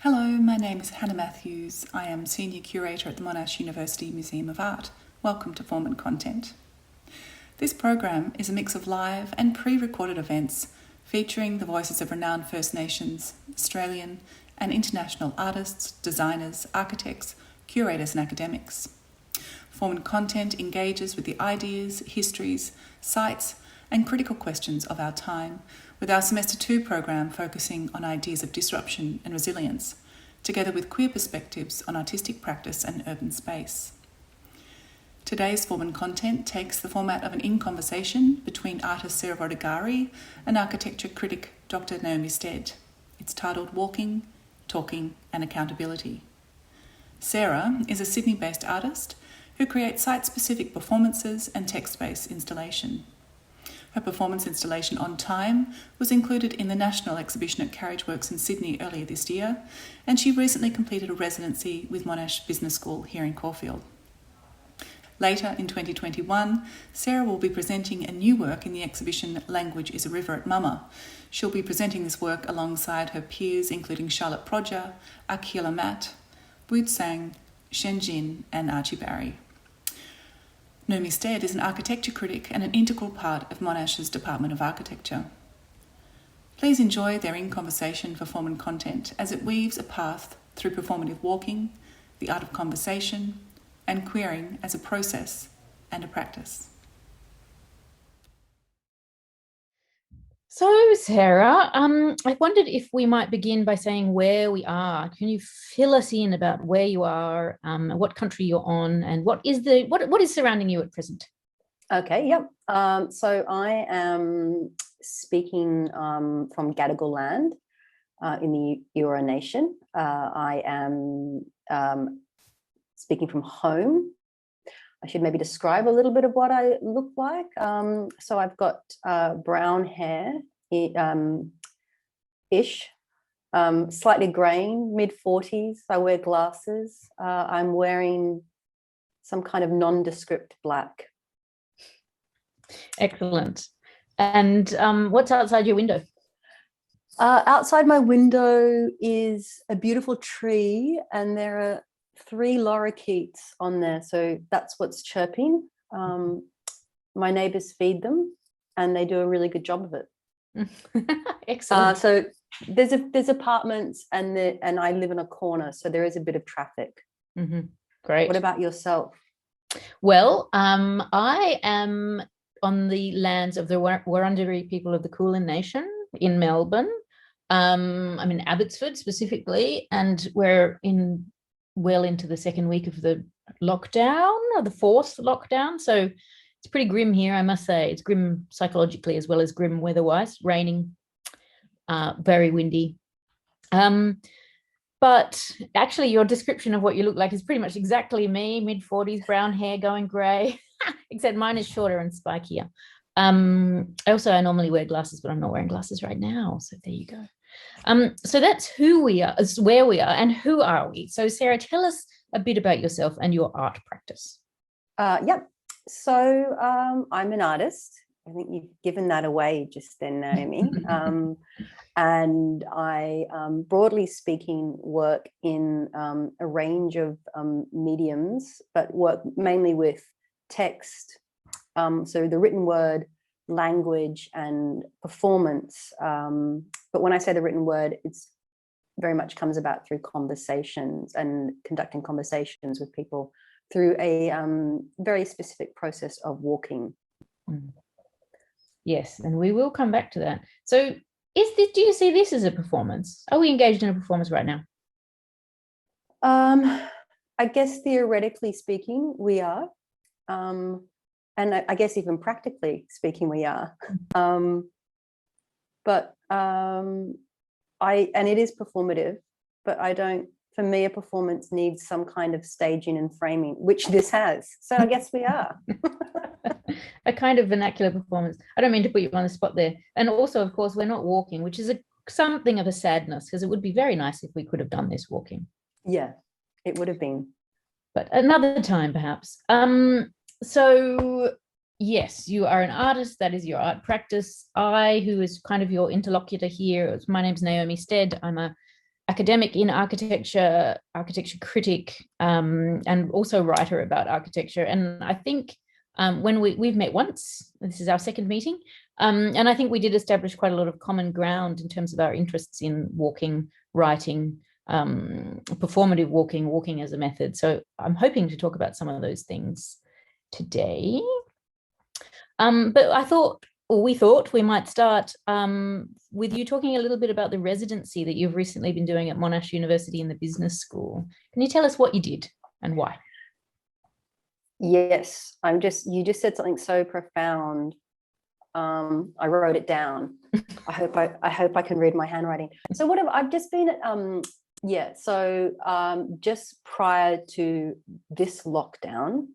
Hello, my name is Hannah Matthews. I am Senior Curator at the Monash University Museum of Art. Welcome to Form and Content. This program is a mix of live and pre-recorded events featuring the voices of renowned First Nations, Australian and international artists, designers, architects, curators and academics. Form and Content engages with the ideas, histories, sites and critical questions of our time, with our Semester 2 program focusing on ideas of disruption and resilience, together with queer perspectives on artistic practice and urban space. Today's Form and Content takes the format of an in-conversation between artist Sarah Rodegari and architecture critic Dr. Naomi Stead. It's titled Walking, Talking and Accountability. Sarah is a Sydney-based artist who creates site-specific performances and text-based installation. Her performance installation On Time was included in the National Exhibition at Carriageworks in Sydney earlier this year, and she recently completed a residency with Monash Business School here in Caulfield. Later in 2021, Sarah will be presenting a new work in the exhibition Language is a River at Mama. She'll be presenting this work alongside her peers including Charlotte Prodger, Akila Matt, Wood Sang, Shen Jin and Archie Barry. Naomi Stead is an architecture critic and an integral part of Monash's Department of Architecture. Please enjoy their in-conversation for Form and Content as it weaves a path through performative walking, the art of conversation, and queering as a process and a practice. So, Sarah, I wondered if we might begin by saying where we are. Can you fill us in about where you are, what country you're on, and what is surrounding you at present? Okay, yep. So I am speaking from Gadigal land in the Eora Nation. I am speaking from home. I should maybe describe a little bit of what I look like. So I've got brown hair, ish, slightly graying, mid-40s. I wear glasses. I'm wearing some kind of nondescript black. Excellent. And what's outside your window? Outside my window is a beautiful tree, and there are 3 lorikeets on there, so that's what's chirping. My neighbors feed them and they do a really good job of it. Excellent. So there's apartments and I live in a corner, so there is a bit of traffic. Mm-hmm. Great. What about yourself? Well, I am on the lands of the Wurundjeri people of the Kulin Nation in Melbourne. I'm in Abbotsford specifically, and we're well into the second week of the lockdown, or the 4th lockdown. So it's pretty grim here, I must say. It's grim psychologically as well as grim weather-wise, raining, very windy. But actually your description of what you look like is pretty much exactly me, mid-40s, brown hair going grey, except mine is shorter and spikier. I normally wear glasses, but I'm not wearing glasses right now. So there you go. So that's who we are, where we are, and who are we? So Sarah, tell us a bit about yourself and your art practice. Yep. So I'm an artist. I think you've given that away just then, Naomi. And I, broadly speaking, work in a range of mediums, but work mainly with text. So the written word, language and performance. But when I say the written word, it's very much comes about through conversations and conducting conversations with people through a very specific process of walking. Yes, and we will come back to that. So do you see this as a performance? Are we engaged in a performance right now? I guess theoretically speaking, we are. And I guess even practically speaking, we are. But it is performative, but for me, a performance needs some kind of staging and framing, which this has. So I guess we are. A kind of vernacular performance. I don't mean to put you on the spot there. And also, of course, we're not walking, which is something of a sadness, because it would be very nice if we could have done this walking. Yeah, it would have been. But another time, perhaps. So yes, you are an artist. That is your art practice. Who is kind of your interlocutor here, my name's Naomi Stead. I'm a academic in architecture, architecture critic, and also writer about architecture. And I think when we've met once, this is our second meeting, and I think we did establish quite a lot of common ground in terms of our interests in walking, writing, performative walking as a method. So I'm hoping to talk about some of those things today. But I thought, or we thought, we might start with you talking a little bit about the residency that you've recently been doing at Monash University in the business school. Can you tell us what you did and why? Yes, you just said something so profound. I wrote it down. I hope I can read my handwriting. So I've just been at just prior to this lockdown,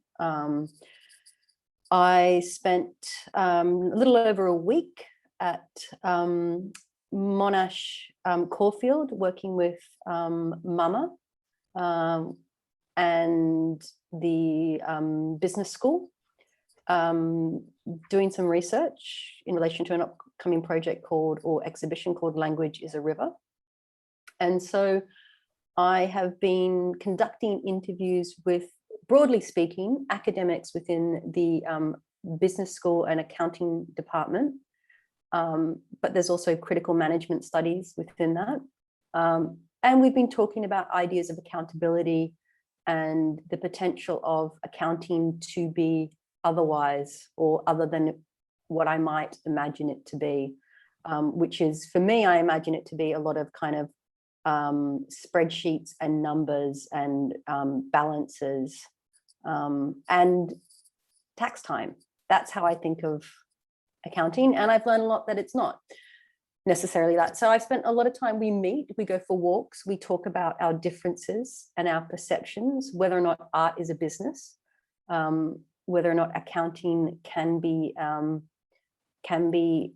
I spent a little over a week at Monash Caulfield working with Mama and the business school, doing some research in relation to an upcoming project exhibition called Language is a River. And so I have been conducting interviews with, broadly speaking, academics within the business school and accounting department, but there's also critical management studies within that. And we've been talking about ideas of accountability and the potential of accounting to be otherwise or other than what I might imagine it to be, which is, for me, I imagine it to be a lot of kind of spreadsheets and numbers and balances and tax time. That's how I think of accounting. And I've learned a lot that it's not necessarily that. So I've spent a lot of time, we go for walks, we talk about our differences and our perceptions, whether or not art is a business, whether or not accounting can be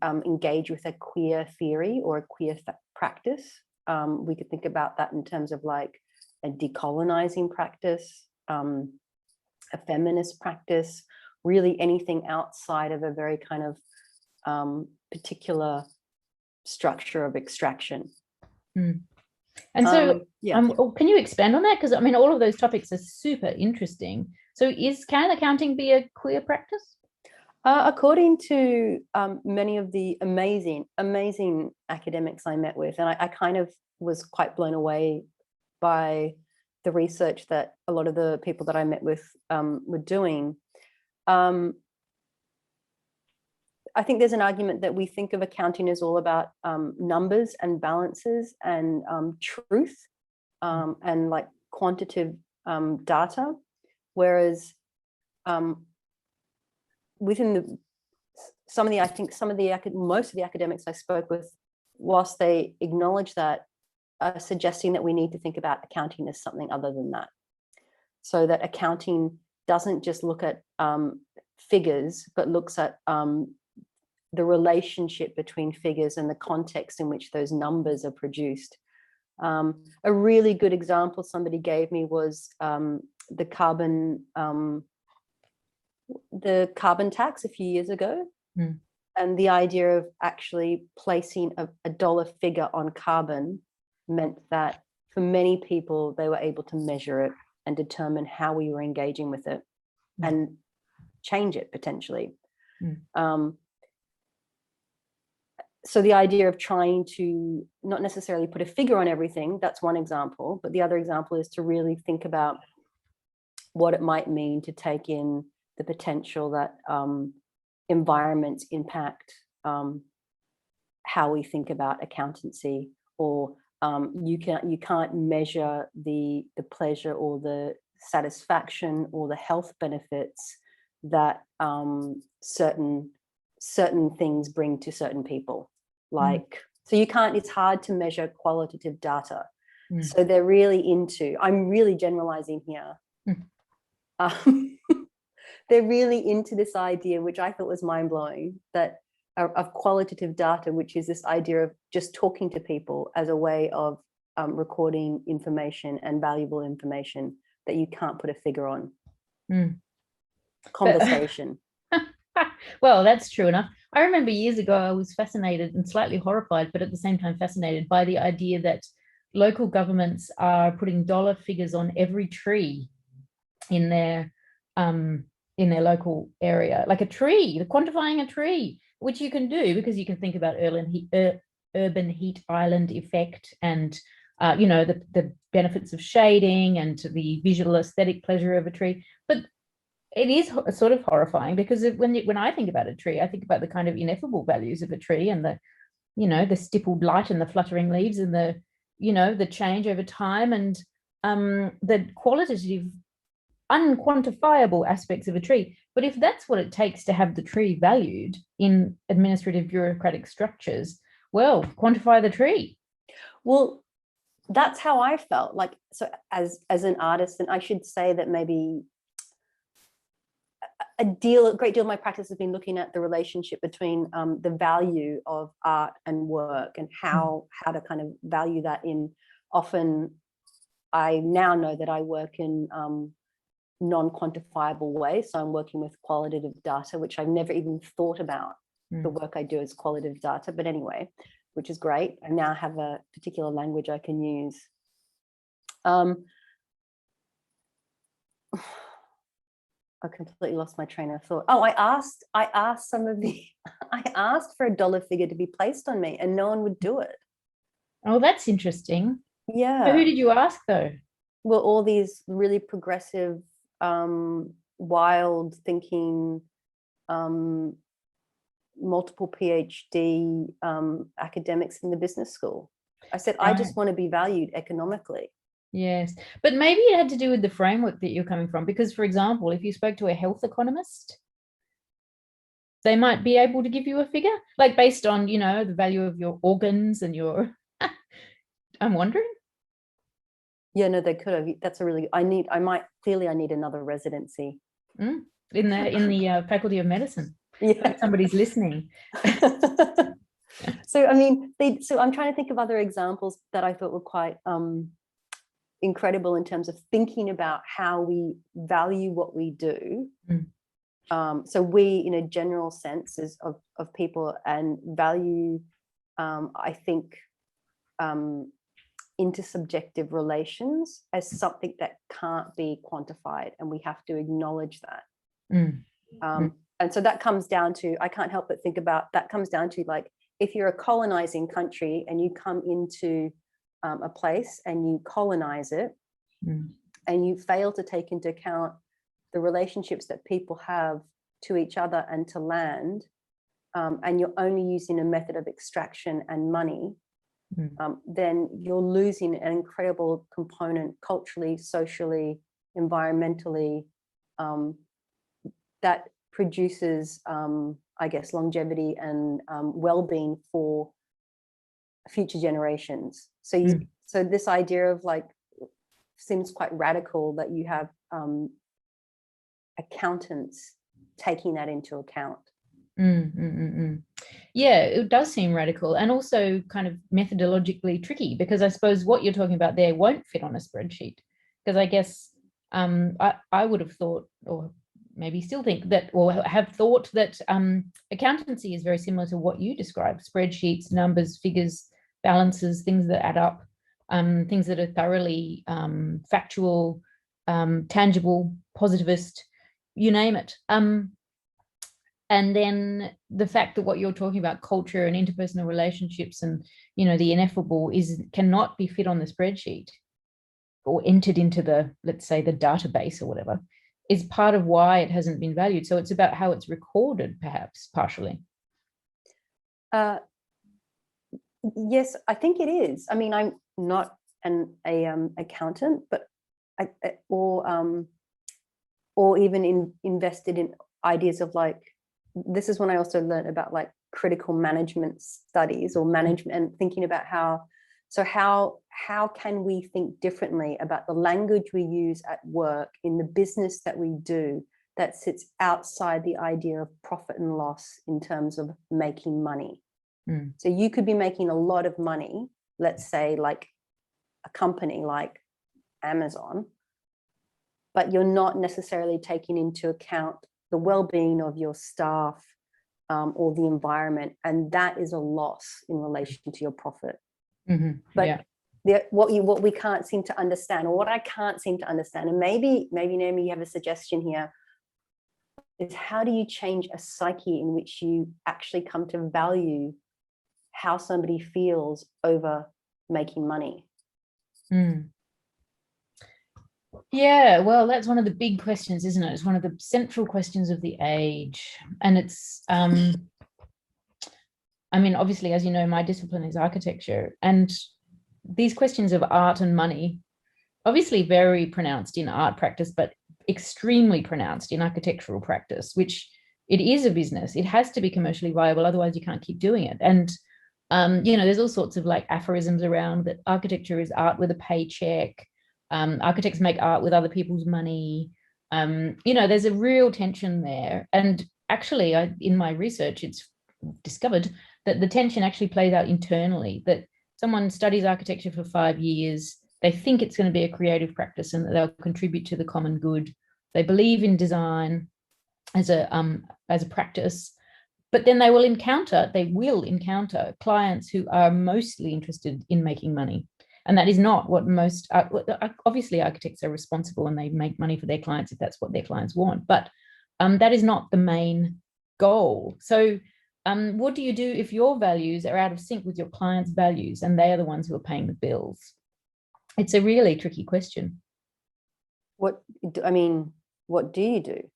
engaged with a queer theory or a queer practice. We could think about that in terms of like a decolonizing practice, a feminist practice, really anything outside of a very kind of particular structure of extraction. And so can you expand on that? Because I mean, all of those topics are super interesting. So can accounting be a queer practice? According to many of the amazing academics I met with, and I kind of was quite blown away by the research that a lot of the people that I met with were doing. I think there's an argument that we think of accounting as all about numbers and balances and truth and like quantitative data, whereas within most of the academics I spoke with, whilst they acknowledge that, are suggesting that we need to think about accounting as something other than that. So that accounting doesn't just look at figures, but looks at the relationship between figures and the context in which those numbers are produced. A really good example somebody gave me was the carbon tax a few years ago, and the idea of actually placing a dollar figure on carbon meant that for many people they were able to measure it and determine how we were engaging with it and change it potentially. So the idea of trying to not necessarily put a figure on everything, that's one example, but the other example is to really think about what it might mean to take in the potential that environments impact how we think about accountancy, or you can't measure the pleasure or the satisfaction or the health benefits that certain things bring to certain people. So you can't, it's hard to measure qualitative data. So they're really into, I'm really generalizing here. They're really into this idea, which I thought was mind-blowing, that of qualitative data, which is this idea of just talking to people as a way of recording information and valuable information that you can't put a figure on. Conversation. Well, that's true enough. I remember years ago I was fascinated and slightly horrified, but at the same time fascinated by the idea that local governments are putting dollar figures on every tree in their local area, like a tree, quantifying a tree, which you can do because you can think about urban heat island effect and the benefits of shading and the visual aesthetic pleasure of a tree. But it is sort of horrifying because when I think about a tree, I think about the kind of ineffable values of a tree and the stippled light and the fluttering leaves and the change over time and the qualitative unquantifiable aspects of a tree. But if that's what it takes to have the tree valued in administrative bureaucratic structures, well, quantify the tree. Well, that's how I felt. Like, so as an artist, and I should say that maybe a great deal of my practice has been looking at the relationship between the value of art and work and how to kind of value that in. Often I now know that I work in non-quantifiable ways. So I'm working with qualitative data, which I've never even thought about the work I do as qualitative data. But anyway, which is great. I now have a particular language I can use. I completely lost my train of thought. Oh, I asked I asked for a dollar figure to be placed on me and no one would do it. Oh, that's interesting. Yeah. So who did you ask though? Well, all these really progressive, wild thinking, multiple PhD academics in the business school. I said, I just want to be valued economically. Yes, but maybe it had to do with the framework that you're coming from. Because, for example, if you spoke to a health economist, they might be able to give you a figure, like based on, the value of your organs and your. I'm wondering. Yeah, no, they could have. That's a really. I need another residency in the Faculty of Medicine. Yeah, somebody's listening. So I mean, so I'm trying to think of other examples that I thought were quite incredible in terms of thinking about how we value what we do. So we, in a general sense, of people, and value, I think, intersubjective relations as something that can't be quantified, and we have to acknowledge that. And so that comes down to, I can't help but think about, that comes down to, like, if you're a colonizing country and you come into a place and you colonize it, and you fail to take into account the relationships that people have to each other and to land, and you're only using a method of extraction and money, then you're losing an incredible component culturally, socially, environmentally, that produces, I guess, longevity and well-being for future generations. So, so this idea of, like, seems quite radical that you have accountants taking that into account. Yeah, it does seem radical, and also kind of methodologically tricky, because I suppose what you're talking about there won't fit on a spreadsheet. Because I guess I would have thought, or maybe still think that, or have thought that accountancy is very similar to what you described: spreadsheets, numbers, figures, balances, things that add up, things that are thoroughly factual, tangible, positivist, you name it. And then the fact that what you're talking about, culture and interpersonal relationships and, the ineffable, cannot be fit on the spreadsheet or entered into the, let's say, the database or whatever, is part of why it hasn't been valued. So it's about how it's recorded, perhaps, partially. Yes, I think it is. I mean, I'm not an accountant, but or even invested in ideas of, like, this is when I also learned about, like, critical management studies or management, and thinking about how can we think differently about the language we use at work in the business that we do, that sits outside the idea of profit and loss in terms of making money. So you could be making a lot of money, let's say, like a company like Amazon, but you're not necessarily taking into account the well-being of your staff, or the environment, and that is a loss in relation to your profit. But what we can't seem to understand, or what I can't seem to understand. And maybe Naomi, you have a suggestion here, is how do you change a psyche in which you actually come to value how somebody feels over making money? Yeah, well, that's one of the big questions, isn't it? It's one of the central questions of the age. And it's, I mean, obviously, as you know, my discipline is architecture, and these questions of art and money, obviously very pronounced in art practice, but extremely pronounced in architectural practice, which it is a business. It has to be commercially viable, otherwise you can't keep doing it. And, you know, there's all sorts of like aphorisms around that architecture is art with a paycheck. Architects make art with other people's money. You know, there's a real tension there. And actually, in my research, it's discovered that the tension actually plays out internally, that someone studies architecture for 5 years, they think it's going to be a creative practice and that they'll contribute to the common good. They believe in design as a practice, but then they will encounter clients who are mostly interested in making money. And that is not what most, obviously architects are responsible and they make money for their clients if that's what their clients want, but that is not the main goal. So what do you do if your values are out of sync with your clients' values and they are the ones who are paying the bills? It's a really tricky question. What do you do?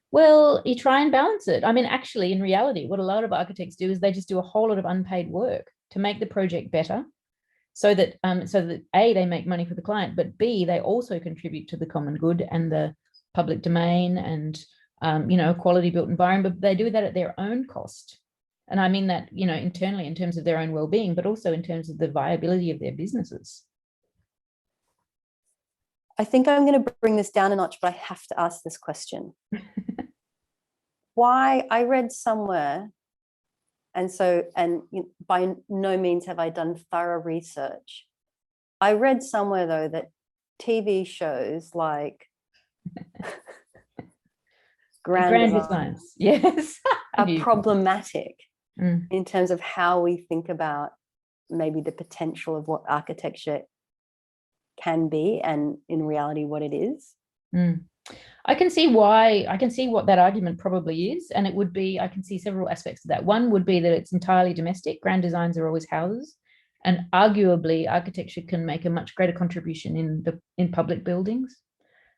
Well, you try and balance it. I mean, actually, in reality, what a lot of architects do is they just do a whole lot of unpaid work to make the project better, so that A, they make money for the client, but B, they also contribute to the common good and the public domain and you know, a quality built environment. But they do that at their own cost. And I mean that, you know, internally in terms of their own well-being, but also in terms of the viability of their businesses. I think I'm going to bring this down a notch, but I have to ask this question. Why? I read somewhere, and by no means have I done thorough research. I read somewhere, though, that TV shows like Grand Design, yes, are problematic in terms of how we think about maybe the potential of what architecture can be and in reality what it is. I can see what that argument probably is, and it would be, I can see several aspects of that. One would be that it's entirely domestic. Grand designs are always houses, and arguably architecture can make a much greater contribution in public buildings.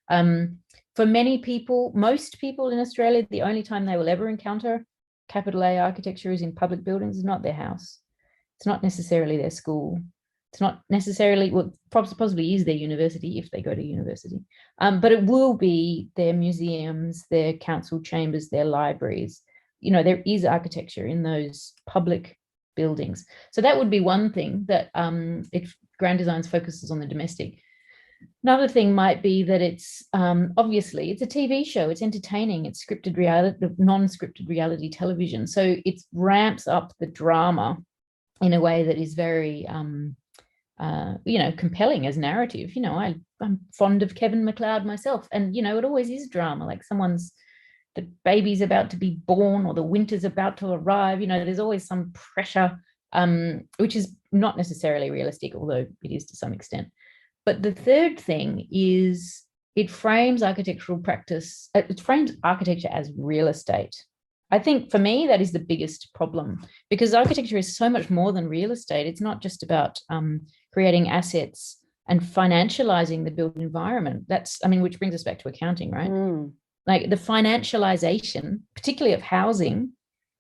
For many people, most people in Australia, the only time they will ever encounter capital A architecture is in public buildings. It's not their house. It's not necessarily their school. It's not necessarily, well, possibly is their university if they go to university, but it will be their museums, their council chambers, their libraries. You know, there is architecture in those public buildings. So that would be one thing, that if Grand Designs focuses on the domestic. Another thing might be that it's obviously it's a TV show, it's entertaining, it's scripted reality, non-scripted reality television. So it ramps up the drama in a way that is very you know, compelling as narrative. You know, I'm fond of Kevin McLeod myself, and you know, it always is drama, like the baby's about to be born or the winter's about to arrive. You know, there's always some pressure, which is not necessarily realistic, although it is to some extent. But the third thing is it frames architectural practice, it frames architecture as real estate. I think for me, that is the biggest problem, because architecture is so much more than real estate. It's not just about creating assets and financializing the built environment. That's, I mean, which brings us back to accounting, right? Like the financialization, particularly of housing,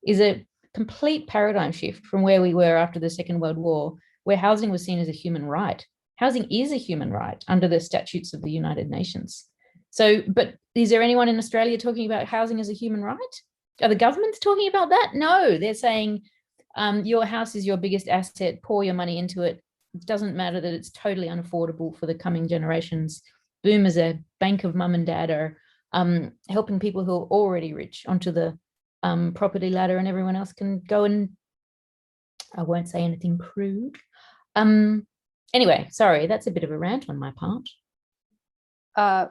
is a complete paradigm shift from where we were after the Second World War, where housing was seen as a human right. Housing is a human right under the statutes of the United Nations. So, but is there anyone in Australia talking about housing as a human right? Are the governments talking about that? No, they're saying your house is your biggest asset, pour your money into it. It doesn't matter that it's totally unaffordable for the coming generations. Boom, as a bank of mum and dad are helping people who are already rich onto the property ladder, and everyone else can go and, I won't say anything crude. Anyway, sorry, that's a bit of a rant on my part.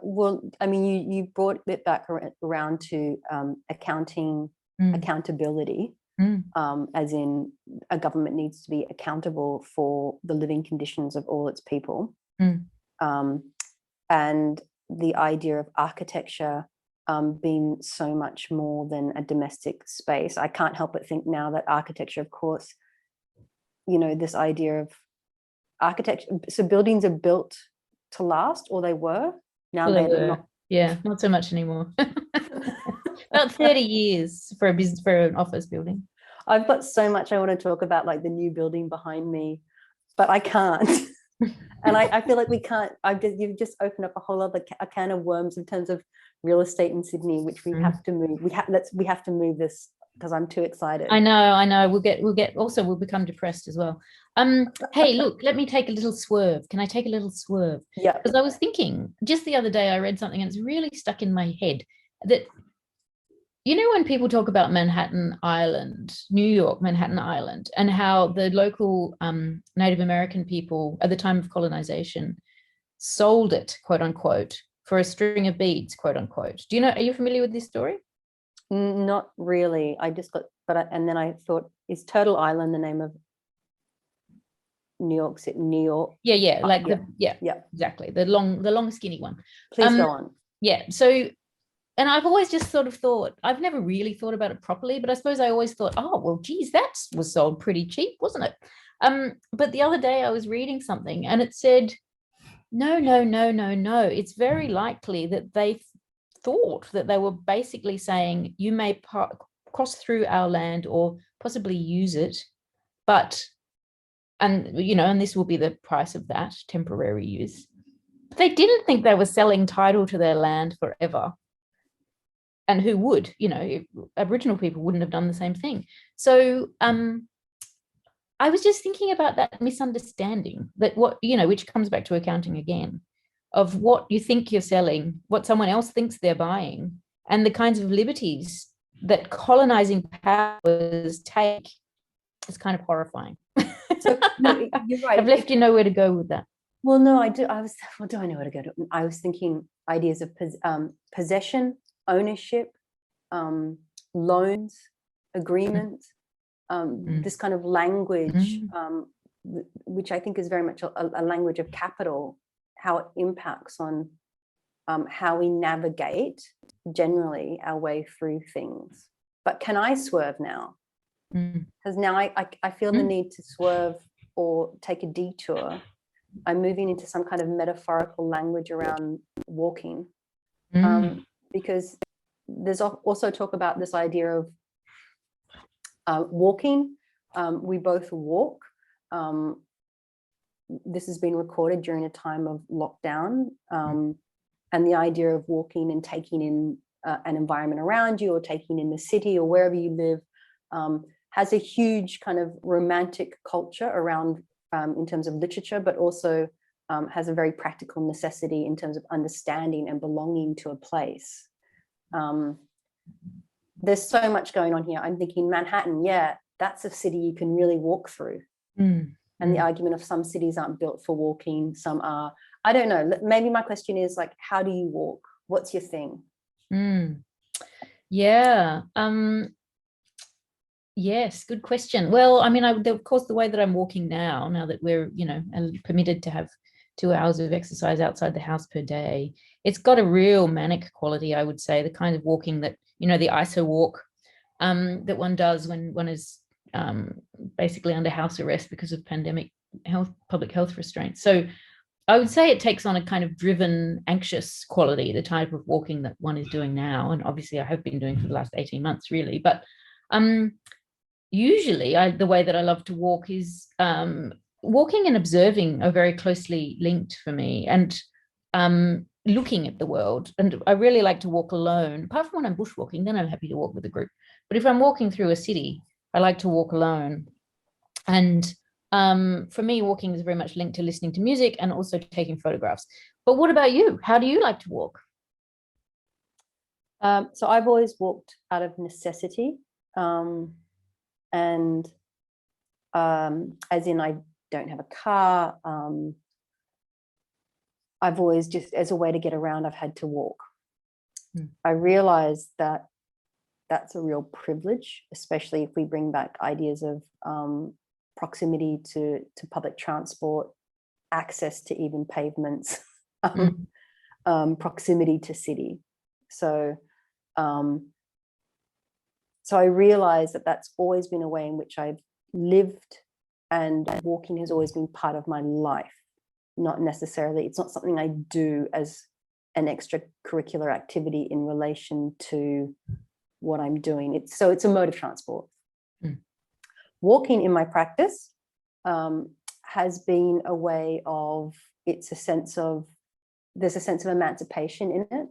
Well, I mean, you brought it back around to accounting, accountability. as in a government needs to be accountable for the living conditions of all its people. And the idea of architecture being so much more than a domestic space. I can't help but think now that architecture, of course, you know, this idea of architecture, so buildings are built to last, or they were. Now Well, they're not. Yeah, not so much anymore. About 30 years for a business, for an office building. I've got so much I want to talk about, like the new building behind me, but I can't. And I feel like we can't. You've just opened up a whole other a can of worms in terms of real estate in Sydney, which we have to move. We have to move this because I'm too excited. I know. We'll become depressed as well. Hey, look, let me take a little swerve. Can I take a little swerve? Yeah. Because I was thinking just the other day, I read something and it's really stuck in my head that, you know, when people talk about Manhattan Island, New York, Manhattan Island, and how the local Native American people at the time of colonization sold it, quote unquote, for a string of beads, quote unquote. Do you know, are you familiar with this story? Not really. I just got, and then I thought, is Turtle Island the name of New York City? New York? Yeah, like yeah, exactly. The long skinny one. Please go on. Yeah. So, and I've always just sort of thought, I've never really thought about it properly, but I suppose I always thought, oh, well, geez, that was sold pretty cheap, wasn't it? But the other day I was reading something and it said, no. It's very likely that they thought that they were basically saying you may cross through our land or possibly use it, but, and, you know, and this will be the price of that temporary use. But they didn't think they were selling title to their land forever. And who would, you know, Aboriginal people wouldn't have done the same thing. So I was just thinking about that misunderstanding, that what, you know, which comes back to accounting again, of what you think you're selling, what someone else thinks they're buying, and the kinds of liberties that colonizing powers take. Is kind of horrifying. So, no, you're right. I've left you nowhere to go with that. Well, no, I do. What do I know where to go to? I was thinking ideas of possession, ownership, loans, agreements, this kind of language, which I think is very much a language of capital, how it impacts on how we navigate generally our way through things. But can I swerve now? Because now I feel the need to swerve or take a detour. I'm moving into some kind of metaphorical language around walking, because there's also talk about this idea of walking. We both walk. This has been recorded during a time of lockdown, and the idea of walking and taking in an environment around you, or taking in the city or wherever you live, has a huge kind of romantic culture around in terms of literature, but also has a very practical necessity in terms of understanding and belonging to a place. There's so much going on here. I'm thinking Manhattan, yeah, that's a city you can really walk through. And the argument of some cities aren't built for walking, some are. I don't know. Maybe my question is, like, how do you walk? What's your thing? Yeah. Yes, good question. Well, I mean, of course, the way that I'm walking now that we're, you know, permitted to have 2 hours of exercise outside the house per day, it's got a real manic quality, I would say, the kind of walking that, you know, the ISO walk that one does when one is basically under house arrest because of public health restraints. So I would say it takes on a kind of driven, anxious quality, the type of walking that one is doing now. And obviously I have been doing for the last 18 months, really. But usually the way that I love to walk is walking and observing are very closely linked for me, and looking at the world. And I really like to walk alone, apart from when I'm bushwalking, then I'm happy to walk with a group. But if I'm walking through a city, I like to walk alone. And for me, walking is very much linked to listening to music and also taking photographs. But what about you? How do you like to walk? So I've always walked out of necessity. And as in, I don't have a car. I've always, just as a way to get around, I've had to walk. I realized that that's a real privilege, especially if we bring back ideas of proximity to public transport, access to even pavements, proximity to city. So I realized that that's always been a way in which I've lived, and walking has always been part of my life. Not necessarily, it's not something I do as an extracurricular activity in relation to what I'm doing. It's a mode of transport. Walking in my practice has been a way of, there's a sense of emancipation in it.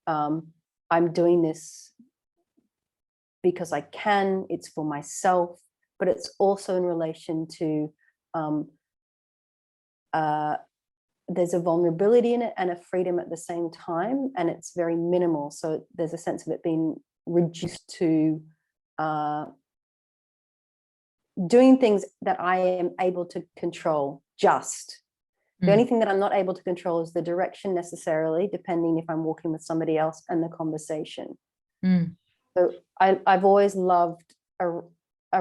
I'm doing this because I can, it's for myself, but it's also in relation to there's a vulnerability in it and a freedom at the same time, and it's very minimal. So there's a sense of it being reduced to doing things that I am able to control. The only thing that I'm not able to control is the direction necessarily, depending if I'm walking with somebody else, and the conversation. So I've always loved a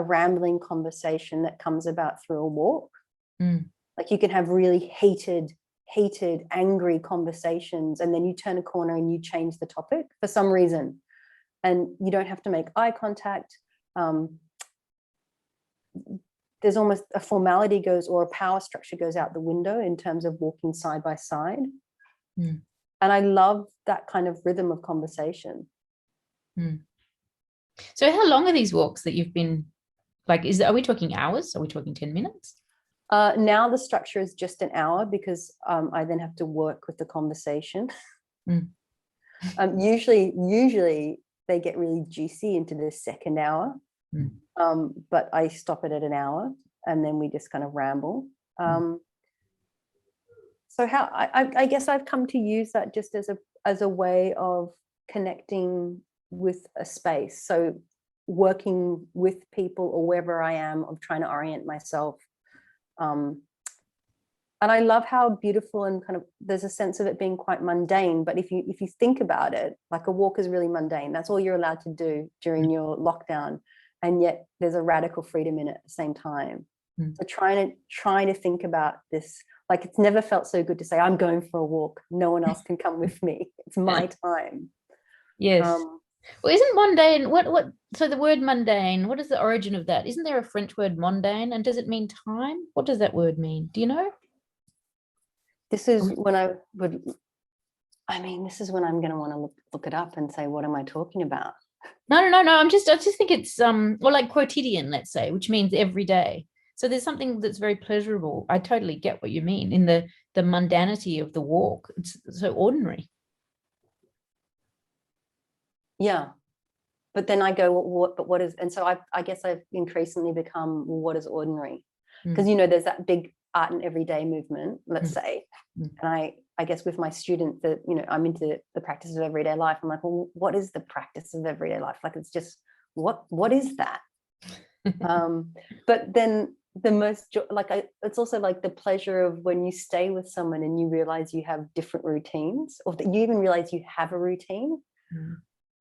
rambling conversation that comes about through a walk. Like you can have really hated, angry conversations, and then you turn a corner and you change the topic for some reason, and you don't have to make eye contact. There's almost a formality or a power structure goes out the window in terms of walking side by side. And I love that kind of rhythm of conversation. So how long are these walks that you've been, like, are we talking hours? Are we talking 10 minutes? Now the structure is just an hour, because I then have to work with the conversation. Usually they get really juicy into the second hour, but I stop it at an hour, and then we just kind of ramble. So how I guess I've come to use that just as a way of connecting with a space. So working with people, or wherever I am, of trying to orient myself. And I love how beautiful and kind of, there's a sense of it being quite mundane, but if you think about it, like a walk is really mundane. That's all you're allowed to do during your lockdown, and yet there's a radical freedom in it at the same time. So trying to think about this, like it's never felt so good to say, I'm going for a walk, no one else can come with me, it's my time. Yes. Well, isn't mundane, so the word mundane, what is the origin of that? Isn't there a French word mondaine, and does it mean time? What does that word mean? Do you know? This is when I'm going to want to look it up and say, what am I talking about? No. I just think it's well, like quotidian, let's say, which means every day. So there's something that's very pleasurable. I totally get what you mean in the mundanity of the walk. It's so ordinary. Yeah. But then I go, what is, and so I guess I've increasingly become, what is ordinary? Because, there's that big art and everyday movement, let's say. And I guess with my students that, I'm into the practice of everyday life. I'm like, well, what is the practice of everyday life? Like, it's just, what is that? But then the most, it's also like the pleasure of when you stay with someone and you realize you have different routines, or that you even realize you have a routine.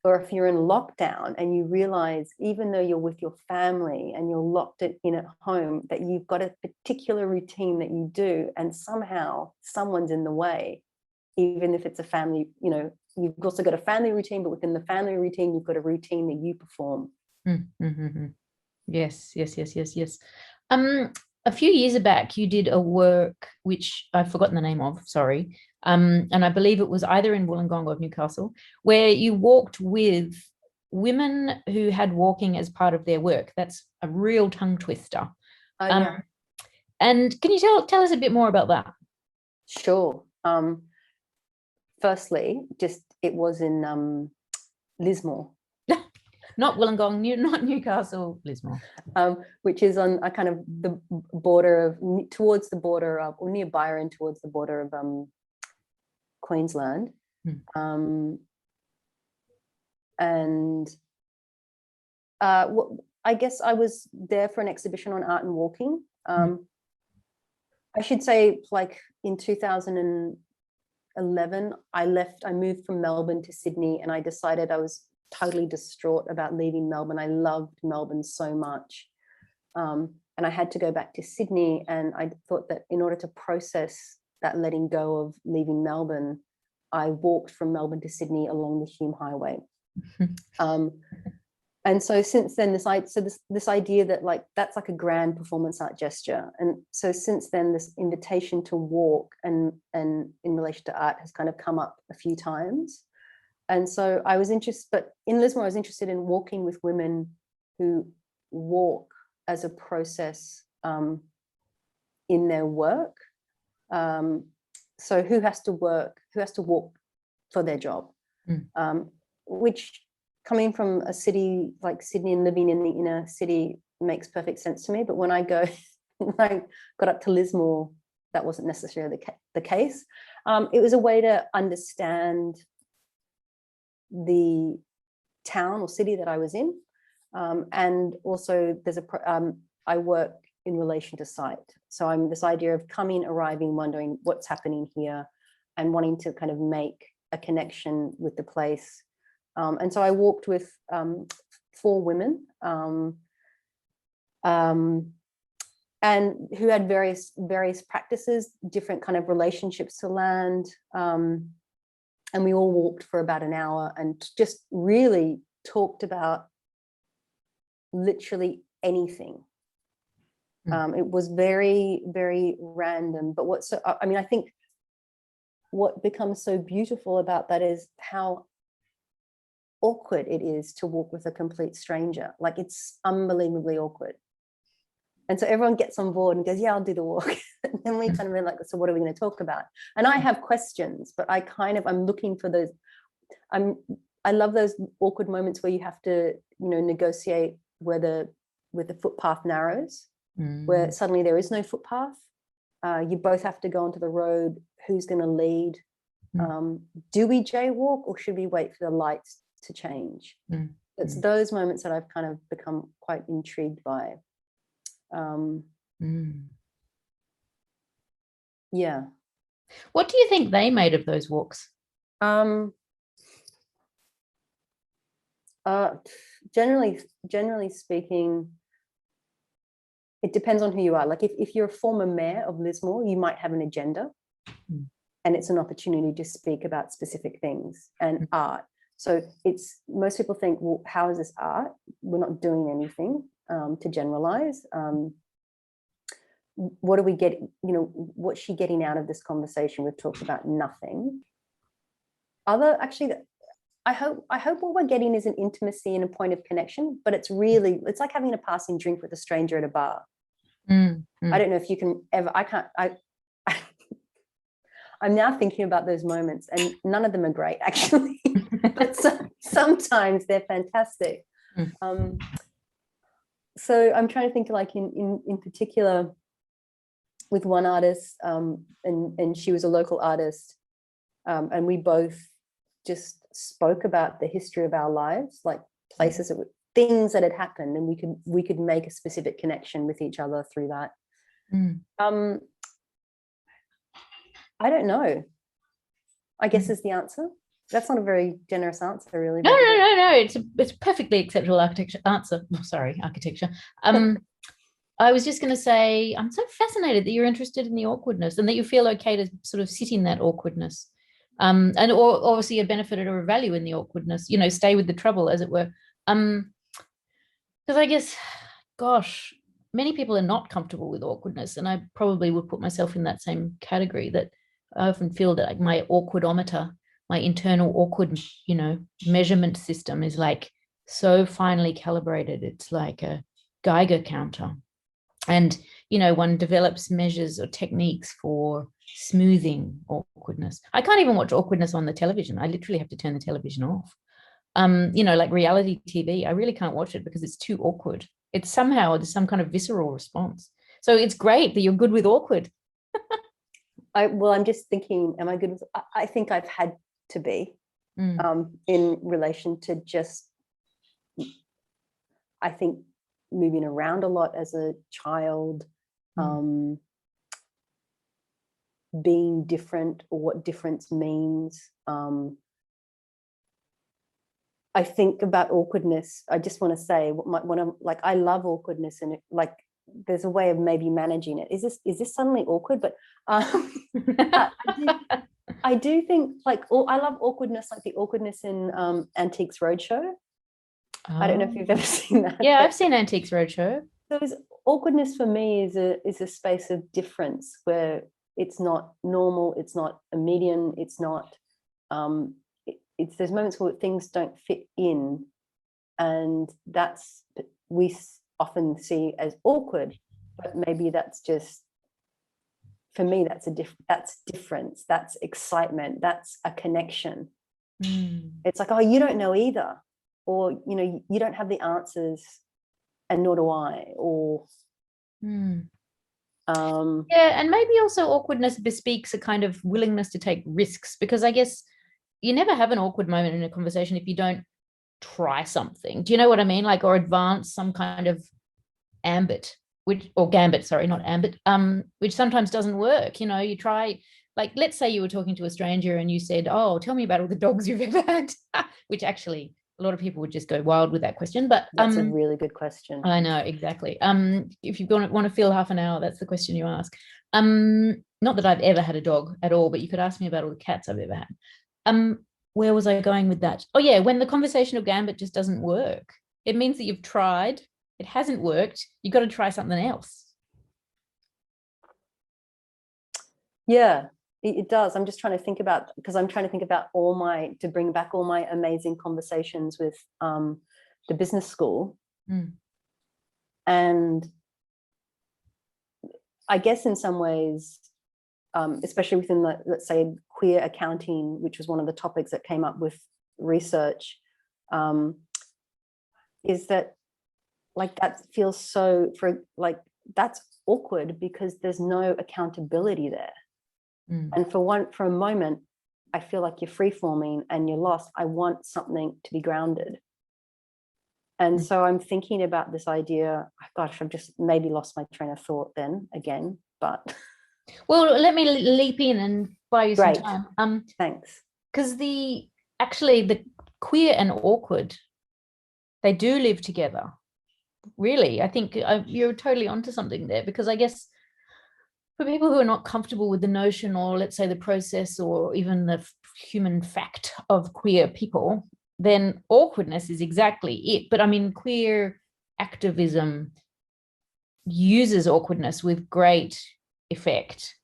Or if you're in lockdown and you realize, even though you're with your family and you're locked in at home, that you've got a particular routine that you do, and somehow someone's in the way, even if it's a family, you've also got a family routine, but within the family routine, you've got a routine that you perform. Yes. A few years back, you did a work which I've forgotten the name of, sorry. And I believe it was either in Wollongong or Newcastle, where you walked with women who had walking as part of their work. That's a real tongue twister. Yeah. And can you tell us a bit more about that? Sure. Firstly, it was in Lismore. Not Wollongong, not Newcastle, Lismore. Which is on a kind of the border of, towards the border of, or near Byron, towards the border of Queensland. And I guess I was there for an exhibition on art and walking. I should say, like in 2011, I moved from Melbourne to Sydney, and I decided I was totally distraught about leaving Melbourne. I loved Melbourne so much. And I had to go back to Sydney, and I thought that in order to process that letting go of leaving Melbourne, I walked from Melbourne to Sydney along the Hume Highway. And so since then, this idea that like that's like a grand performance art gesture. And so since then, this invitation to walk and in relation to art has kind of come up a few times. And so I was interested, but in Lismore, I was interested in walking with women who walk as a process in their work. So who has to walk for their job, which coming from a city like Sydney and living in the inner city makes perfect sense to me. But when I got up to Lismore, that wasn't necessarily the case. It was a way to understand the town or city that I was in. And also I work in relation to sight. So I'm this idea of coming, arriving, wondering what's happening here and wanting to kind of make a connection with the place. And so I walked with 4 women and who had various practices, different kind of relationships to land. And we all walked for about an hour and just really talked about literally anything. It was very, very random. But I think what becomes so beautiful about that is how awkward it is to walk with a complete stranger. Like, it's unbelievably awkward. And so everyone gets on board and goes, yeah, I'll do the walk. And then we kind of like, so what are we going to talk about? And I have questions, but I'm looking for those. I love those awkward moments where you have to, negotiate where the footpath narrows, where suddenly there is no footpath. You both have to go onto the road. Who's going to lead? Do we jaywalk or should we wait for the lights to change? It's those moments that I've kind of become quite intrigued by. Yeah. What do you think they made of those walks? Generally speaking, it depends on who you are. Like if you're a former mayor of Lismore, you might have an agenda, and it's an opportunity to speak about specific things and art. So most people think, well, how is this art? We're not doing anything to generalize. What are we getting? What's she getting out of this conversation? We've talked about nothing. I hope what we're getting is an intimacy and a point of connection, but it's like having a passing drink with a stranger at a bar. I don't know if you can ever, I'm now thinking about those moments, and none of them are great actually, but sometimes they're fantastic. So I'm trying to think like in particular with one artist, and she was a local artist, and we both just spoke about the history of our lives, like places things that had happened, and we could make a specific connection with each other through that. I don't know, I guess is the answer. That's not a very generous answer, really. No. It's a perfectly acceptable architecture. I was just going to say, I'm so fascinated that you're interested in the awkwardness and that you feel okay to sort of sit in that awkwardness. And obviously a benefit or a value in the awkwardness, stay with the trouble, as it were. Because I guess, gosh, many people are not comfortable with awkwardness, and I probably would put myself in that same category, that I often feel that like my awkwardometer, my internal awkward, measurement system is like so finely calibrated. It's like a Geiger counter. And, one develops measures or techniques for smoothing awkwardness. I can't even watch awkwardness on the television. I literally have to turn the television off. Like reality TV, I really can't watch it because it's too awkward. It's somehow there's some kind of visceral response. So it's great that you're good with awkward. I'm just thinking, am I good with, I think I've had to be in relation to just, I think, moving around a lot as a child, being different, or what difference means. I I think about awkwardness, I just want to say when I'm like, I love awkwardness, and like there's a way of maybe managing it. Is this suddenly awkward? But I do think like, I love awkwardness, like the awkwardness in Antiques Roadshow. I don't know if you've ever seen that. Yeah, I've seen Antiques Roadshow. There's awkwardness for me is a space of difference where it's not normal, it's not a median, it's not it's there's moments where things don't fit in, and that's we often see as awkward, but maybe that's just, for me, that's difference, that's excitement, that's a connection. It's like, oh, you don't know either, or you know, you don't have the answers, and nor do I, or yeah, and maybe also awkwardness bespeaks a kind of willingness to take risks, because I guess you never have an awkward moment in a conversation if you don't try something. Do you know what I mean? Like, or advance some kind of gambit, which sometimes doesn't work. You know, you try, like, let's say you were talking to a stranger and you said, oh, tell me about all the dogs you've ever had, which actually a lot of people would just go wild with that question. But that's a really good question. I know, exactly. If you want to fill half an hour, that's the question you ask. Not that I've ever had a dog at all, but you could ask me about all the cats I've ever had. Where was I going with that? Oh yeah, when the conversational gambit just doesn't work, it means that you've tried, it hasn't worked, you've got to try something else. Yeah, it does. I'm just trying to think about, because I'm trying to think about to bring back all my amazing conversations with the business school. And I guess in some ways, especially within the, let's say, queer accounting, which was one of the topics that came up with research, is that like that feels so, for like, that's awkward because there's no accountability there. And for a moment, I feel like you're free-forming and you're lost. I want something to be grounded. And so I'm thinking about this idea, gosh, I've just maybe lost my train of thought then again, but. Well, let me leap in and buy you some Great. time. Thanks. Because the queer and awkward, they do live together. Really, I think you're totally onto something there, because I guess for people who are not comfortable with the notion, or let's say the process, or even the human fact of queer people, then awkwardness is exactly it. But I mean, queer activism uses awkwardness with great effect.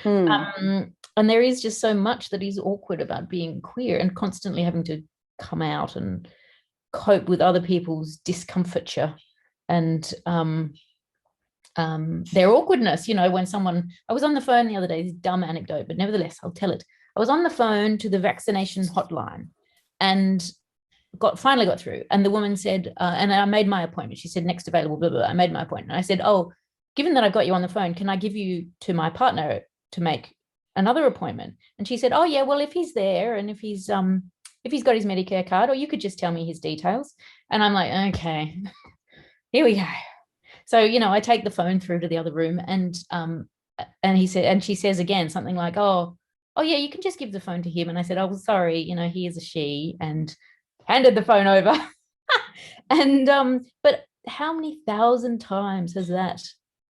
And there is just so much that is awkward about being queer, and constantly having to come out and cope with other people's discomfiture and their awkwardness. You know, when I was on the phone the other day, this dumb anecdote, but nevertheless, I'll tell it. I was on the phone to the vaccination hotline and finally got through. And the woman said, and I made my appointment. She said, next available, blah, blah, blah. I made my appointment. And I said, oh, given that I've got you on the phone, can I give you to my partner to make another appointment? And she said, oh yeah, well, if he's there and if he's got his Medicare card, or you could just tell me his details. And I'm like, okay, here we go. So, you know, I take the phone through to the other room, and she says again something like, oh yeah, you can just give the phone to him. And I said, oh, sorry, you know, he is a she, and handed the phone over. And but how many thousand times has that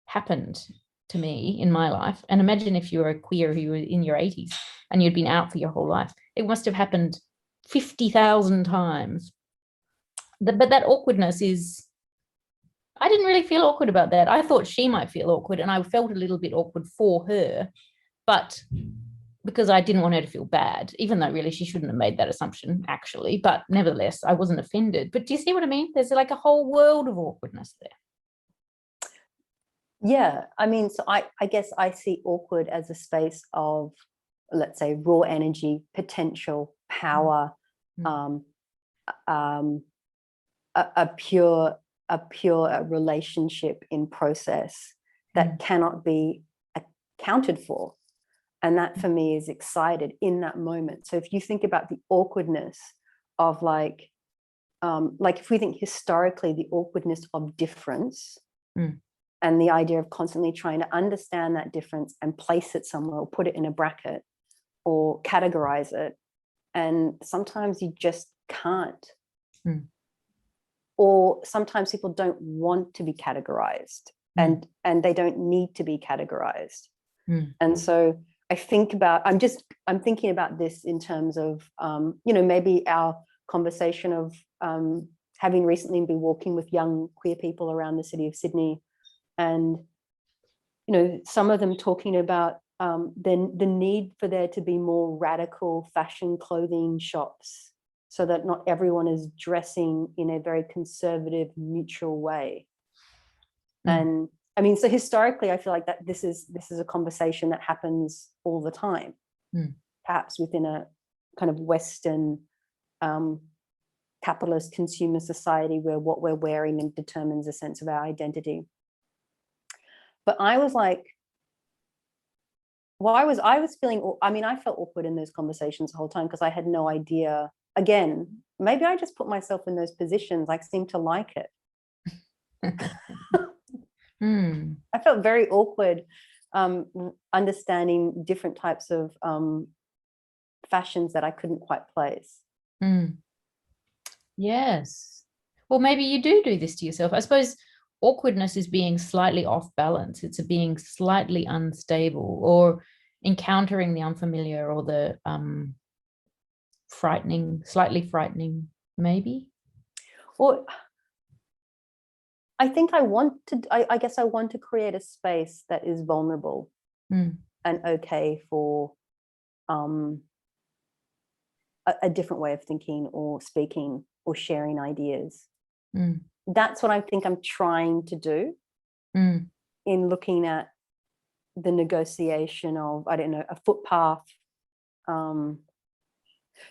happened to me in my life? And imagine if you were a queer who were in your 80s and you'd been out for your whole life. It must have happened 50,000 times. But that awkwardness is, I didn't really feel awkward about that. I thought she might feel awkward, and I felt a little bit awkward for her, but because I didn't want her to feel bad, even though really she shouldn't have made that assumption, actually. But nevertheless, I wasn't offended. But do you see what I mean? There's like a whole world of awkwardness there. Yeah, I mean, so I guess I see awkward as a space of, let's say, raw energy, potential, power, a pure relationship in process that cannot be accounted for. And that for me is excited in that moment. So if you think about the awkwardness of like if we think historically, the awkwardness of difference and the idea of constantly trying to understand that difference and place it somewhere, or put it in a bracket or categorize it. And sometimes you just can't. Mm. Or sometimes people don't want to be categorized, and they don't need to be categorized. And so I'm thinking about this in terms of, maybe our conversation of having recently been walking with young queer people around the city of Sydney, and, some of them talking about the need for there to be more radical fashion clothing shops, so that not everyone is dressing in a very conservative, neutral way. And I mean, so historically, I feel like that this is a conversation that happens all the time, perhaps within a kind of Western capitalist consumer society where what we're wearing determines a sense of our identity. But I was like, I was feeling, I felt awkward in those conversations the whole time because I had no idea. Again, maybe I just put myself in those positions. I seem to like it. I felt very awkward understanding different types of fashions that I couldn't quite place. Yes. Well, maybe you do this to yourself. I suppose awkwardness is being slightly off balance. It's being slightly unstable or encountering the unfamiliar or the slightly frightening, maybe. Well, I think I guess I want to create a space that is vulnerable and okay for a different way of thinking or speaking or sharing ideas. That's what I think I'm trying to do in looking at the negotiation of, I don't know, a footpath.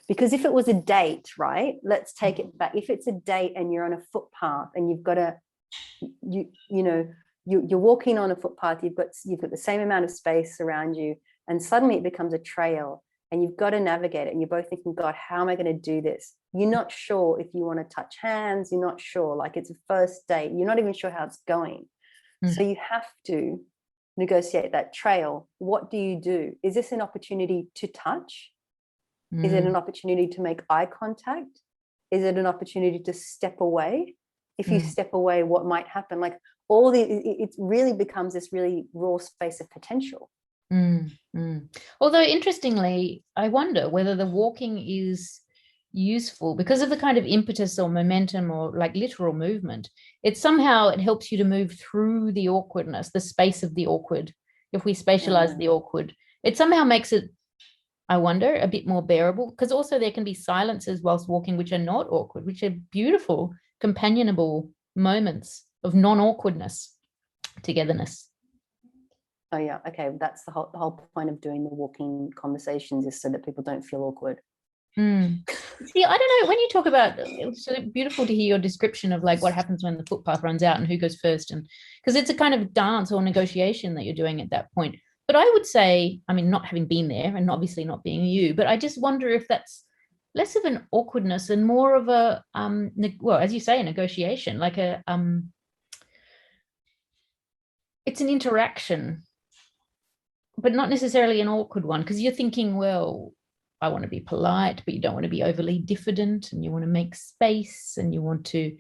Because if it was a date, right? Let's take it back. If it's a date and you're on a footpath and you've got you're walking on a footpath, you've got the same amount of space around you, and suddenly it becomes a trail and you've got to navigate it, and you're both thinking, God, how am I going to do this? You're not sure if you want to touch hands. You're not sure, like it's a first date. You're not even sure how it's going. So you have to negotiate that trail. What do you do? Is this an opportunity to touch? Is it an opportunity to make eye contact? Is it an opportunity to step away? If you step away, what might happen? Like it really becomes this really raw space of potential. Although interestingly, I wonder whether the walking is useful because of the kind of impetus or momentum or like literal movement. It helps you to move through the awkwardness, the space of the awkward. If we spatialize the awkward, it somehow makes it, I wonder, a bit more bearable, because also there can be silences whilst walking which are not awkward, which are beautiful, companionable moments of non-awkwardness, togetherness. Oh yeah, okay. That's the whole point of doing the walking conversations, is so that people don't feel awkward. See, I don't know, when you talk about, it's so beautiful to hear your description of like what happens when the footpath runs out and who goes first, and because it's a kind of dance or negotiation that you're doing at that point. But I would say, I mean, not having been there and obviously not being you, but I just wonder if that's less of an awkwardness and more of a, well, as you say, a negotiation, like a, it's an interaction, but not necessarily an awkward one, because you're thinking, well, I want to be polite, but you don't want to be overly diffident, and you want to make space, and do you want to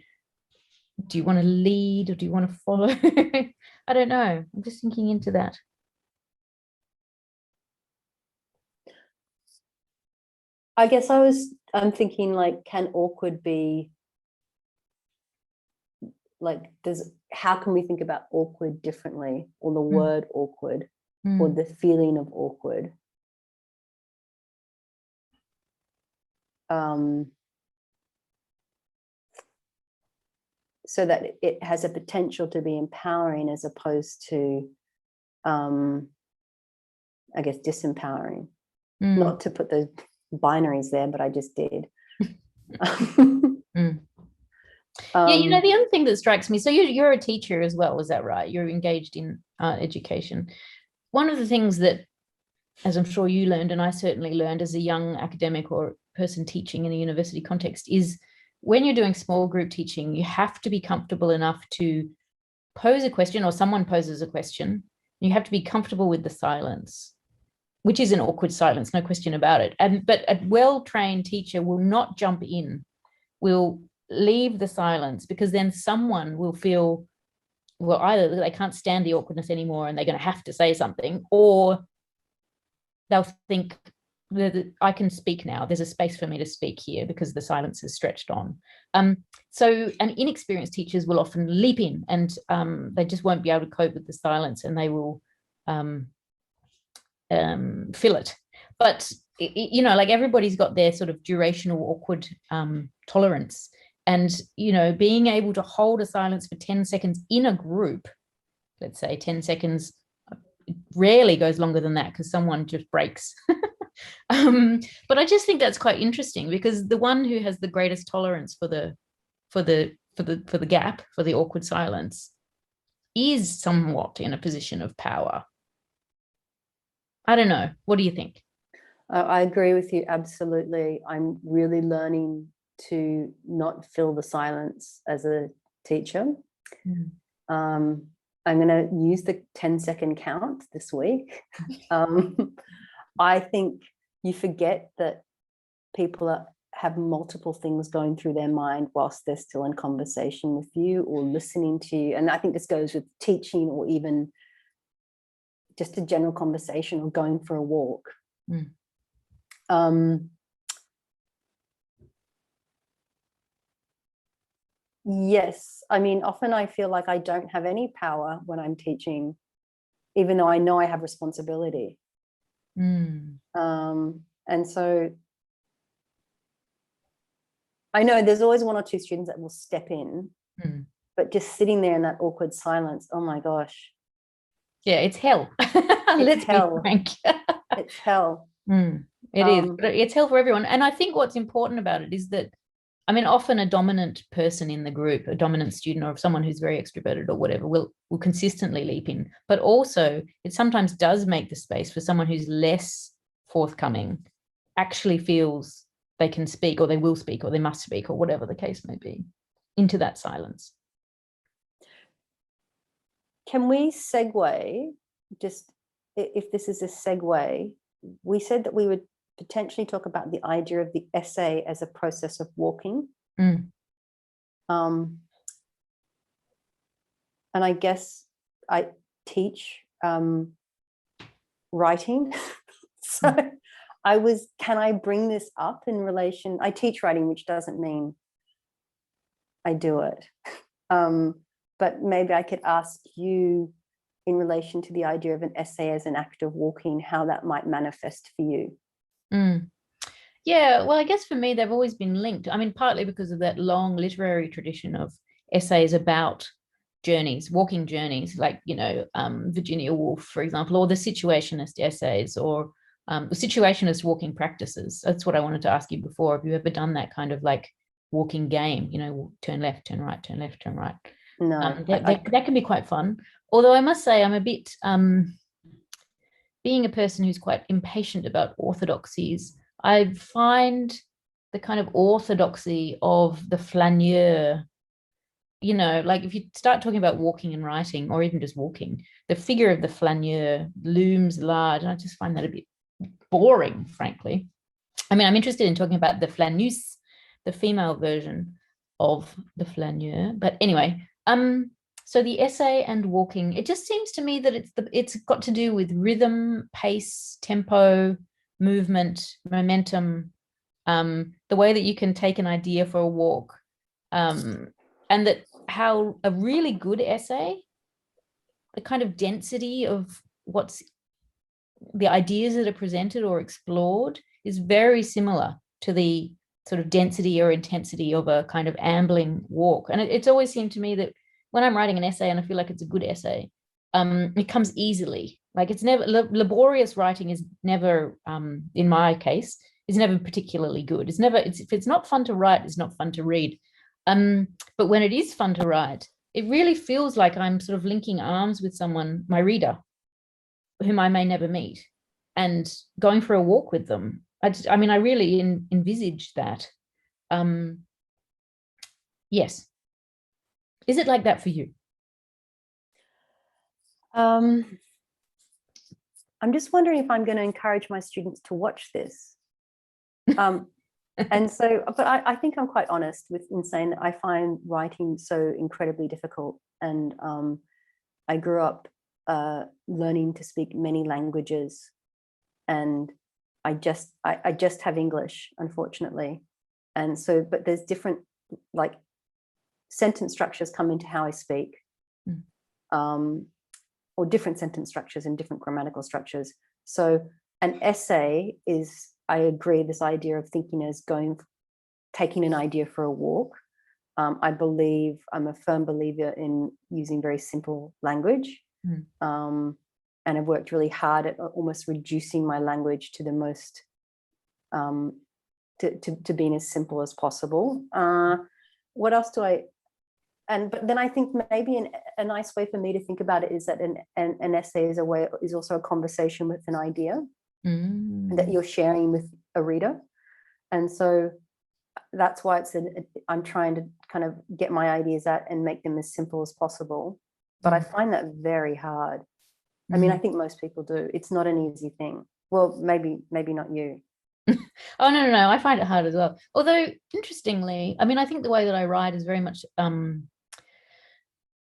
lead or do you want to follow? I don't know. I'm just thinking into that. I guess I'm thinking, like, can awkward be like, how can we think about awkward differently, or the word awkward, or the feeling of awkward? So that it has a potential to be empowering as opposed to, I guess, disempowering. Not to put those binaries there, but I just did. Yeah, you know, the other thing that strikes me, so you're a teacher as well, is that right? You're engaged in education. One of the things that, as I'm sure you learned, and I certainly learned as a young academic or person teaching in a university context, is when you're doing small group teaching, you have to be comfortable enough to pose a question, or someone poses a question. You have to be comfortable with the silence, which is an awkward silence, no question about it. But a well-trained teacher will not jump in will leave the silence because then someone will feel, well, either they can't stand the awkwardness anymore and they're going to have to say something, or they'll think that I can speak now. There's a space for me to speak here because the silence is stretched on. So, and inexperienced teachers will often leap in and they just won't be able to cope with the silence, and they will fill it. But you know, like everybody's got their sort of durational awkward tolerance, and you know, being able to hold a silence for 10 seconds in a group, let's say 10 seconds, rarely goes longer than that because someone just breaks. But I just think that's quite interesting, because the one who has the greatest tolerance for the gap, for the awkward silence, is somewhat in a position of power. I don't know. What do you think? I agree with you absolutely. I'm really learning to not fill the silence as a teacher. I'm going to use the 10-second count this week. I think you forget that people have multiple things going through their mind whilst they're still in conversation with you or listening to you. And I think this goes with teaching or even just a general conversation or going for a walk. Yes, I mean, often I feel like I don't have any power when I'm teaching, even though I know I have responsibility. And so I know there's always one or two students that will step in, but just sitting there in that awkward silence, oh my gosh. Yeah, it's hell. Let's be frank. It's hell. It is, but it's hell for everyone. And I think what's important about it is that, I mean, often a dominant person in the group, a dominant student or someone who's very extroverted or whatever, will consistently leap in. But also it sometimes does make the space for someone who's less forthcoming, actually feels they can speak or they will speak or they must speak or whatever the case may be, into that silence. Can we segue, just if this is a segue, we said that we would potentially talk about the idea of the essay as a process of walking. And I guess I teach writing. So can I bring this up in relation? I teach writing, which doesn't mean I do it. But maybe I could ask you in relation to the idea of an essay as an act of walking, how that might manifest for you. Yeah, well, I guess for me, they've always been linked. I mean, partly because of that long literary tradition of essays about journeys, walking journeys, like, you know, Virginia Woolf, for example, or the situationist essays, or the situationist walking practices. That's what I wanted to ask you before. Have you ever done that kind of like walking game, you know, turn left, turn right, turn left, turn right? No. That can be quite fun. Although I must say I'm a bit, being a person who's quite impatient about orthodoxies, I find the kind of orthodoxy of the flaneur, you know, like if you start talking about walking and writing, or even just walking, the figure of the flaneur looms large, and I just find that a bit boring, frankly. I mean, I'm interested in talking about the flaneuse, the female version of the flaneur. But anyway, so the essay and walking, it just seems to me that it's got to do with rhythm, pace, tempo, movement, momentum, the way that you can take an idea for a walk, and that how a really good essay, the kind of density of what's the ideas that are presented or explored, is very similar to the sort of density or intensity of a kind of ambling walk. And it's always seemed to me that when I'm writing an essay and I feel like it's a good essay, it comes easily. Like it's never, laborious writing is never, in my case, is never particularly good. If it's not fun to write, it's not fun to read. But when it is fun to write, it really feels like I'm sort of linking arms with someone, my reader, whom I may never meet, and going for a walk with them. I mean, I really envisage that. Yes. Is it like that for you? I'm just wondering if I'm going to encourage my students to watch this. And so, but I think I'm quite honest in saying that I find writing so incredibly difficult. And I grew up learning to speak many languages, and I just have English, unfortunately. And so, but there's different, like, sentence structures come into how I speak, or different sentence structures and different grammatical structures. So an essay is, I agree, this idea of thinking as taking an idea for a walk. I'm a firm believer in using very simple language. And I've worked really hard at almost reducing my language to the most, to being as simple as possible. What else do I, but then I think maybe a nice way for me to think about it is that an essay is also a conversation with an idea that you're sharing with a reader. And so that's why I'm trying to kind of get my ideas out and make them as simple as possible. But I find that very hard. I mean, I think most people do. It's not an easy thing. Well, maybe not you. Oh, no. I find it hard as well. Although, interestingly, I mean, I think the way that I write is very much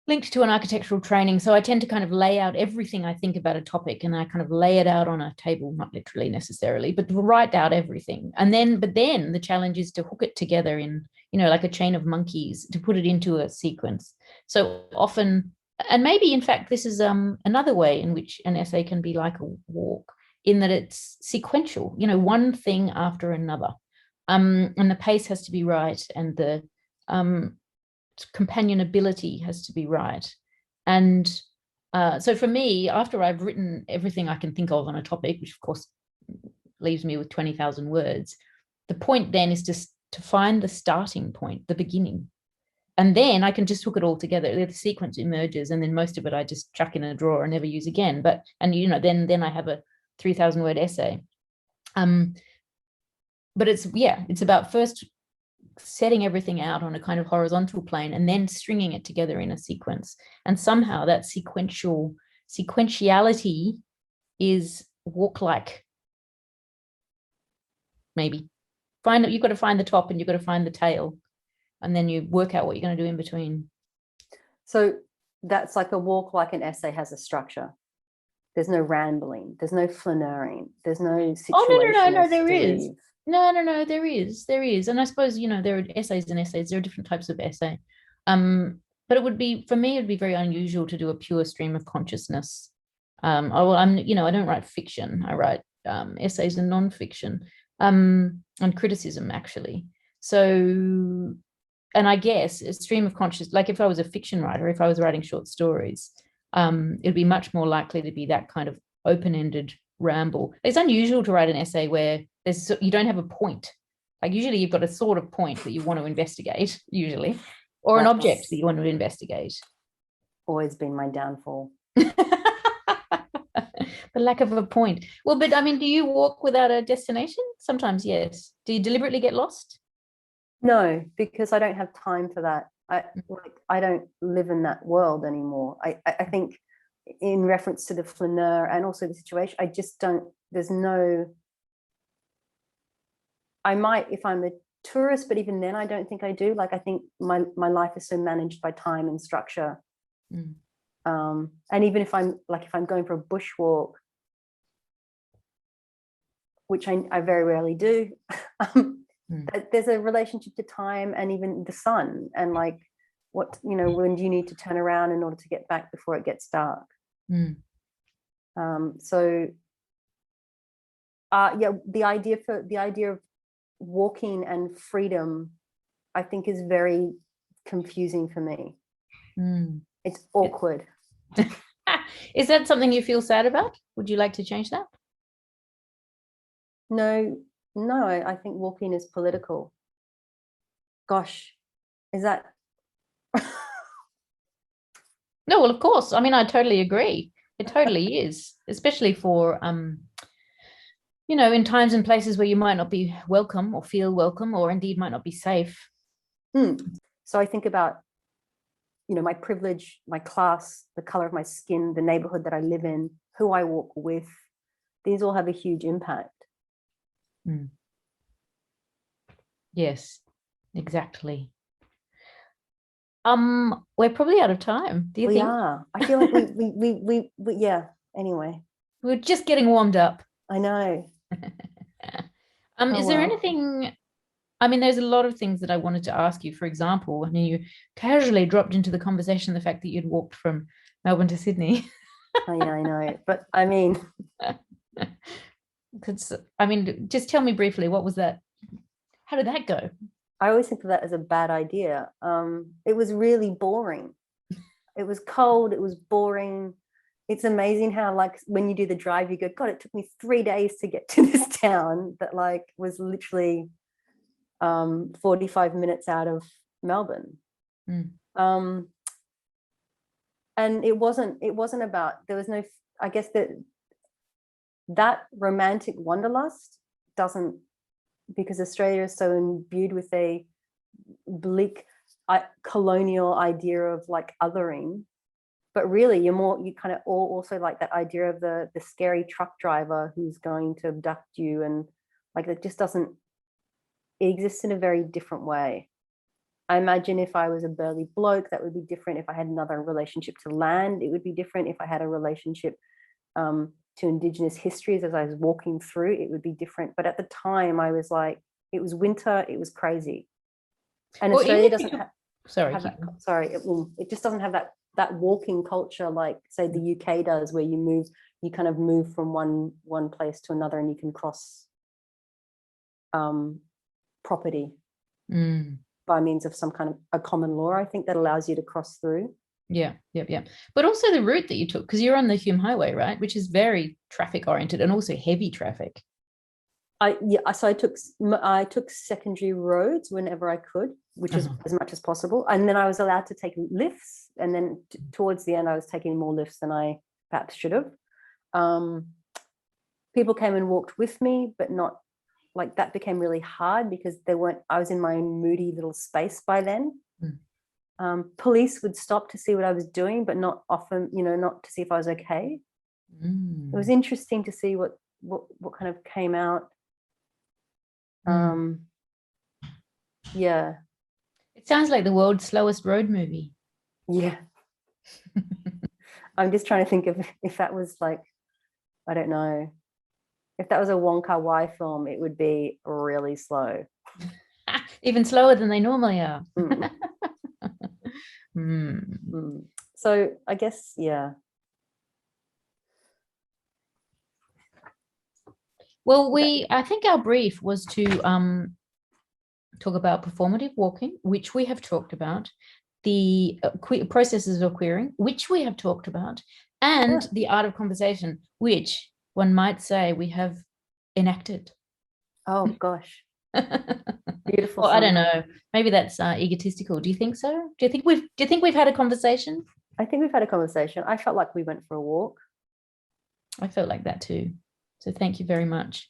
linked to an architectural training. So I tend to kind of lay out everything I think about a topic, and I kind of lay it out on a table, not literally necessarily, but to write out everything. But then the challenge is to hook it together in, like a chain of monkeys, to put it into a sequence. So often, and maybe in fact, this is another way in which an essay can be like a walk, in that it's sequential, one thing after another. And the pace has to be right, and the companionability has to be right. And so for me, after I've written everything I can think of on a topic, which of course leaves me with 20,000 words, the point then is just to find the starting point, the beginning. And then I can just hook it all together. The sequence emerges, and then most of it I just chuck in a drawer and never use again. Then I have a 3,000 word essay. But it's about first setting everything out on a kind of horizontal plane and then stringing it together in a sequence. And somehow that sequentiality is walk-like. Maybe you've got to find the top and you've got to find the tail, and then you work out what you're going to do in between. So that's like a walk, like an essay has a structure. There's no rambling, there's no flaneuring, there's no situation. Oh, no, there is. No, there is. And I suppose, there are essays and essays. There are different types of essay. But it would be very unusual to do a pure stream of consciousness. I don't write fiction. I write essays and nonfiction, and criticism, actually. So, and I guess a stream of consciousness, like if I was a fiction writer, if I was writing short stories, it'd be much more likely to be that kind of open-ended ramble. It's unusual to write an essay where you don't have a point. Like usually you've got a sort of point that you want to investigate, usually, or an object that you want to investigate. Always been my downfall. The lack of a point. Well, but I mean, do you walk without a destination? Sometimes, yes. Do you deliberately get lost? No, because I don't have time for that. I don't live in that world anymore. I think in reference to the flaneur and also the situation, I just don't, I might if I'm a tourist, but even then I don't think I do. Like I think my life is so managed by time and structure. And even if I'm going for a bushwalk, which I very rarely do, there's a relationship to time and even the sun, and like when do you need to turn around in order to get back before it gets dark. So the idea of walking and freedom, I think, is very confusing for me. It's awkward. Is that something you feel sad about? Would you like to change that? No, I think walking is political. Gosh, is that? No, well, of course. I mean, I totally agree. It totally is, especially for, in times and places where you might not be welcome or feel welcome, or indeed might not be safe. So I think about, my privilege, my class, the color of my skin, the neighborhood that I live in, who I walk with. These all have a huge impact. Yes, exactly. We're probably out of time. Do you We think? are. I feel like we yeah. Anyway, We're just getting warmed up. I know. Oh, Is there well. anything? I mean, there's a lot of things that I wanted to ask you. For example, when you casually dropped into the conversation the fact that you'd walked from Melbourne to Sydney. Oh, yeah, I know. But I mean, Just tell me briefly, what was that? How did that go? I always think of that as a bad idea. It was really boring. It was cold. It was boring. It's amazing how, like, when you do the drive, you go, God, it took me 3 days to get to this town that, like, was literally 45 minutes out of Melbourne. Mm. And it wasn't about, there was no, I guess that romantic wanderlust doesn't, because Australia is so imbued with a bleak colonial idea of like othering, but really you kind of also like that idea of the scary truck driver who's going to abduct you, and like it just doesn't, it exists in a very different way. I imagine if I was a burly bloke, that would be different. If I had another relationship to land, it would be different. If I had a relationship to Indigenous histories as I was walking through, it would be different. But at the time, I was like, it was winter, it was crazy. And Well, Australia doesn't sorry, have that, sorry, it just doesn't have that walking culture like, say, the UK does, where you kind of move from one place to another, and you can cross property by means of some kind of a common law, I think, that allows you to cross through. Yeah. But also the route that you took, because you're on the Hume Highway, right? Which is very traffic oriented and also heavy traffic. So I took secondary roads whenever I could, which is as much as possible. And then I was allowed to take lifts. And then towards the end, I was taking more lifts than I perhaps should have. People came and walked with me, but not, like, that became really hard because I was in my own moody little space by then. Police would stop to see what I was doing, but not often, not to see if I was okay. It was interesting to see what kind of came out. Yeah. It sounds like the world's slowest road movie. Yeah. I'm just trying to think of if that was like, I don't know, if that was a Wong Kar-wai film, it would be really slow. Even slower than they normally are. So I guess, yeah. Well, I think our brief was to talk about performative walking, which we have talked about, the processes of queering, which we have talked about, and the art of conversation, which one might say we have enacted. Oh gosh. Beautiful. Well, I don't know. Maybe that's egotistical. Do you think so? Do you think we've had a conversation? I think we've had a conversation. I felt like we went for a walk. I felt like that too. So thank you very much.